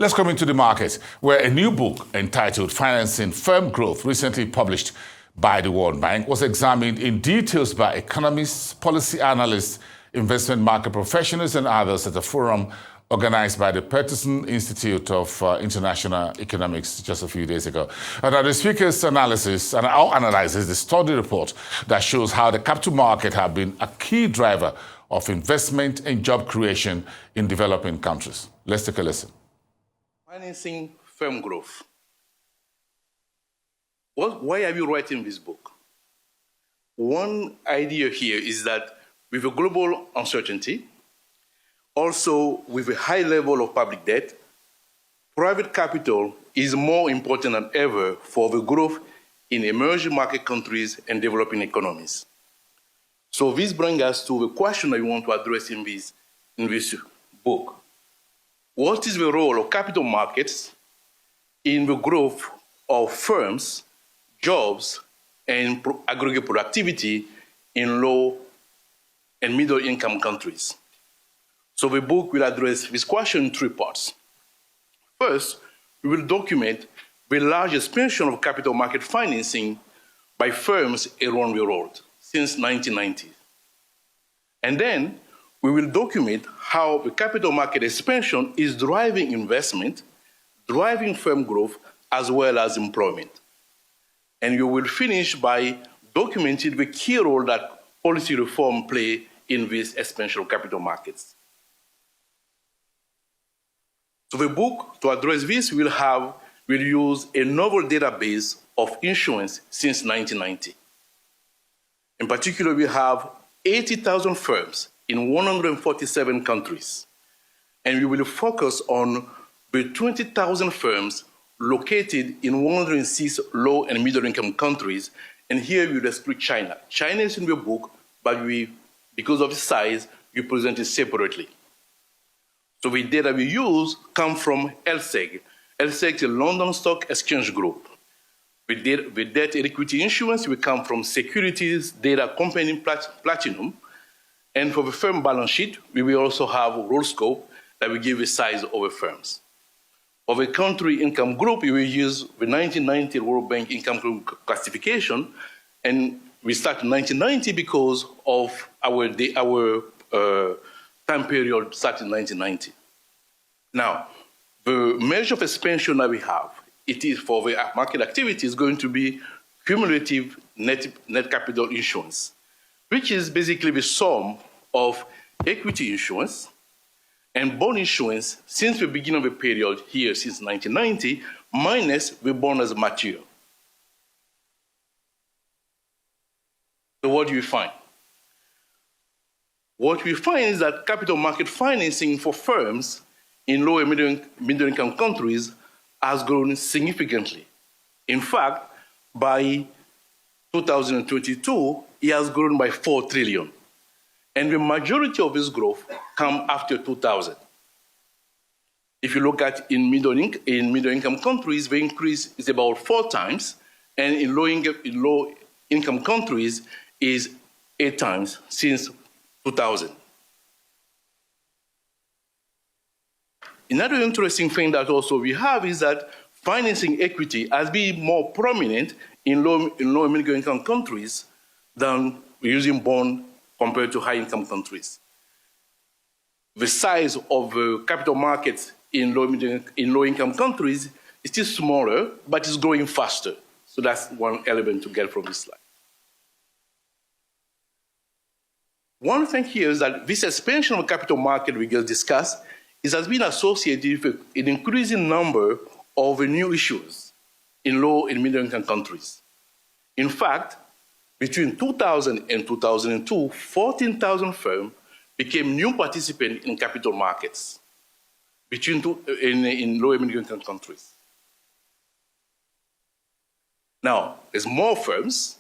Let's come into the market, where a new book entitled Financing Firm Growth, recently published by the World Bank, was examined in details by economists, policy analysts, investment market professionals, and others at a forum organized by the Peterson Institute of International Economics just a few days ago. And the speaker's analysis analyzes the study report that shows how the capital market have been a key driver of investment and job creation in developing countries. Let's take a listen. Financing firm growth. Why are you writing this book? One idea here is that with a global uncertainty, also with a high level of public debt, private capital is more important than ever for the growth in emerging market countries and developing economies. So this brings us to the question that we want to address in this book. What is the role of capital markets in the growth of firms, jobs, and aggregate productivity in low and middle income countries? So the book will address this question in three parts. First, we will document the large expansion of capital market financing by firms around the world since 1990. And then we will document how the capital market expansion is driving investment, driving firm growth, as well as employment. And we will finish by documenting the key role that policy reform play in this expansion of capital markets. So the book, to address this, will use a novel database of issuance since 1990. In particular, we have 80,000 firms in 147 countries. And we will focus on the 20,000 firms located in 106 low and middle income countries. And here we will exclude China. China is in the book, but because of its size, we present it separately. So the data we use come from LSEG. LSEG is a London Stock Exchange Group. The debt and equity issuance will come from Securities Data Company Platinum. And for the firm balance sheet, we will also have a roll scope that will give the size of the firms. For the country income group, we will use the 1990 World Bank income group classification. And we start in 1990 because of our time period started in 1990. Now, the measure of expansion that we have, it is for the market activity is going to be cumulative net capital issuance, which is basically the sum of equity issuance and bond issuance since the beginning of the period here, since 1990, minus the bond as mature. So what do we find? What we find is that capital market financing for firms in low and middle income countries has grown significantly. In fact, by 2022, it has grown by 4 trillion. And the majority of this growth come after 2000. If you look at in middle income countries, the increase is about 4 times, and in low income countries is 8 times since 2000. Another interesting thing that also we have is that financing equity has been more prominent in low and middle income countries than using bond compared to high income countries. The size of capital markets in low income countries is still smaller, but it's growing faster. So that's one element to get from this slide. One thing here is that this expansion of capital market we just discussed has been associated with an increasing number of new issues in low and middle income countries. In fact, between 2000 and 2002, 14,000 firms became new participants in capital markets in low and middle income countries. Now, there's more firms,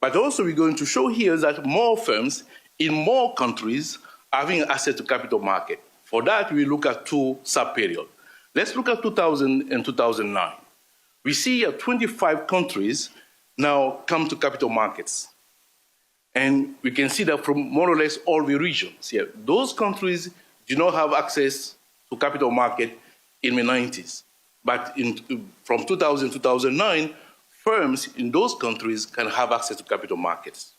but also we're going to show here that more firms in more countries are having access to capital market. For that, we look at 2 sub-periods. Let's look at 2000 and 2009. We see 25 countries now come to capital markets. And we can see that from more or less all the regions here. Those countries do not have access to capital market in the 90s. But from 2000 to 2009, firms in those countries can have access to capital markets.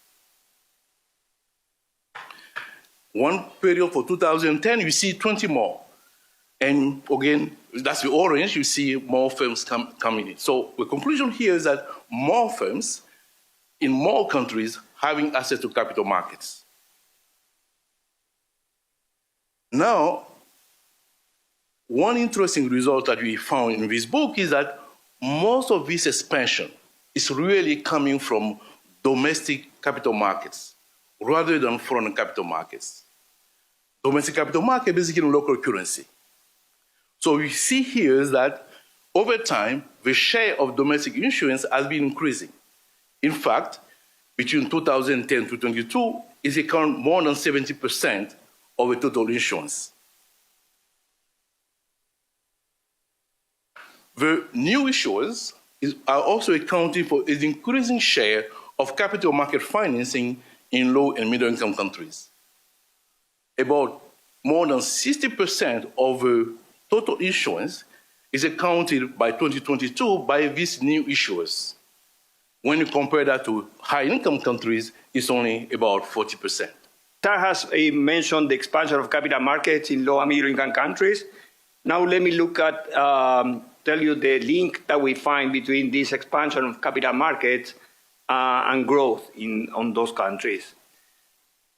One period for 2010, you see 20 more. And again, that's the orange, you see more firms coming in. So the conclusion here is that more firms in more countries having access to capital markets. Now, one interesting result that we found in this book is that most of this expansion is really coming from domestic capital markets rather than foreign capital markets. Domestic capital market basically in local currency. So we see here is that over time, the share of domestic issuance has been increasing. In fact, between 2010 to 2022, it accounts more than 70% of the total issuance. The new issuers are also accounting for an increasing share of capital market financing in low and middle income countries. About more than 60% of the total issuance is accounted by 2022 by these new issuers. When you compare that to high-income countries, it's only about 40%. Sir has mentioned the expansion of capital markets in low and middle-income countries. Now let me look at, tell you the link that we find between this expansion of capital markets and growth on those countries.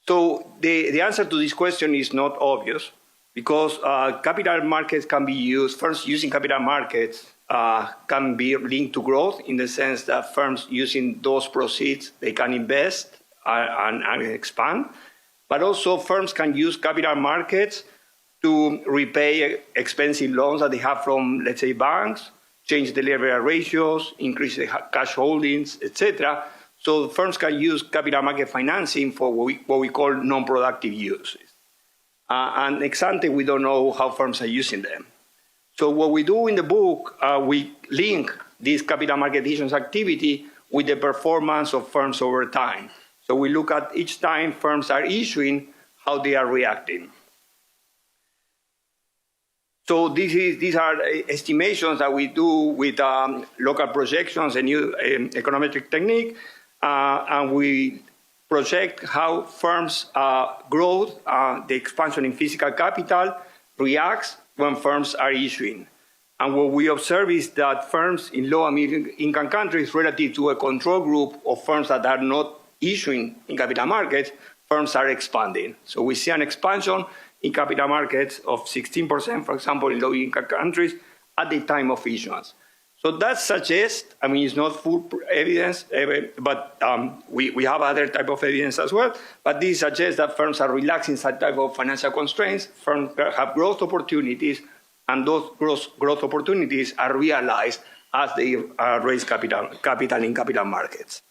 So the answer to this question is not obvious, because capital markets can be used, first using capital markets can be linked to growth in the sense that firms using those proceeds, they can invest and expand. But also firms can use capital markets to repay expensive loans that they have from, let's say, banks, change the leverage ratios, increase the cash holdings, etc. So firms can use capital market financing for what we call non-productive uses. And ex ante, we don't know how firms are using them. So what we do in the book, we link this capital market issuance activity with the performance of firms over time. So we look at each time firms are issuing, how they are reacting. So these are estimations that we do with local projections, a new econometric technique, and we project how firms' growth, the expansion in physical capital, reacts when firms are issuing. And what we observe is that firms in low and middle income countries, relative to a control group of firms that are not issuing in capital markets, firms are expanding. So we see an expansion in capital markets of 16%, for example, in low income countries at the time of issuance. So that suggests, I mean, it's not full evidence, but we have other type of evidence as well, but this suggests that firms are relaxing some type of financial constraints, firms have growth opportunities, and those growth opportunities are realized as they raise capital in capital markets.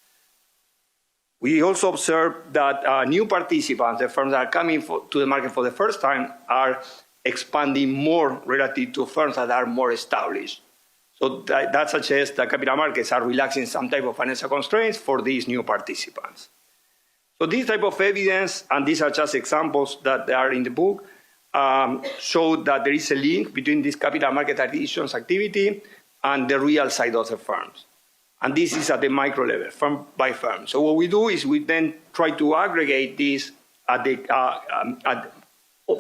We also observe that new participants, the firms that are coming to the market for the first time, are expanding more relative to firms that are more established. So that suggests that capital markets are relaxing some type of financial constraints for these new participants. So this type of evidence, and these are just examples that are in the book, show that there is a link between this capital market issuance activity and the real side of the firms. And this is at the micro level, firm by firm. So what we do is we then try to aggregate this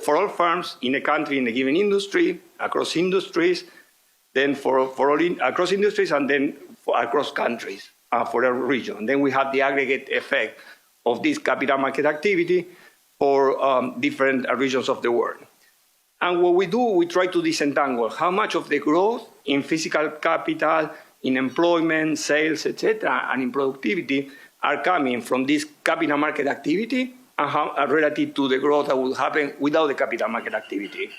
for all firms in a country, in a given industry, across industries, then across industries, and then across countries for a region. And then we have the aggregate effect of this capital market activity for different regions of the world. And what we do, we try to disentangle how much of the growth in physical capital, in employment, sales, etc., and in productivity are coming from this capital market activity and how relative to the growth that will happen without the capital market activity.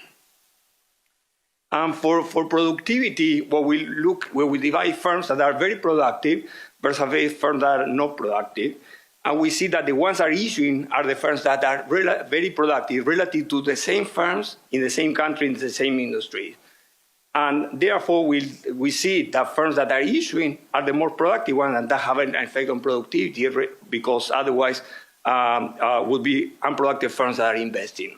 And for productivity, what we look, where we divide firms that are very productive versus firms that are not productive, and we see that the ones that are issuing are the firms that are very productive relative to the same firms in the same country, in the same industry. And therefore, we see that firms that are issuing are the more productive ones, and that have an effect on productivity, because otherwise would be unproductive firms that are investing.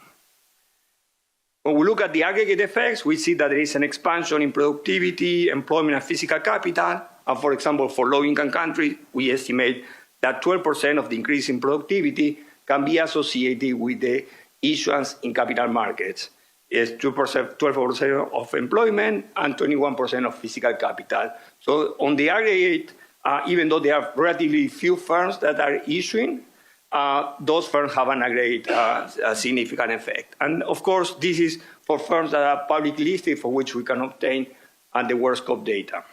When we look at the aggregate effects, we see that there is an expansion in productivity, employment, and physical capital. And for example, for low-income countries, we estimate that 12% of the increase in productivity can be associated with the issuance in capital markets. It's 12% of employment and 21% of physical capital. So on the aggregate, even though there are relatively few firms that are issuing, those firms have an aggregate significant effect. And of course, this is for firms that are publicly listed, for which we can obtain the worst scope data.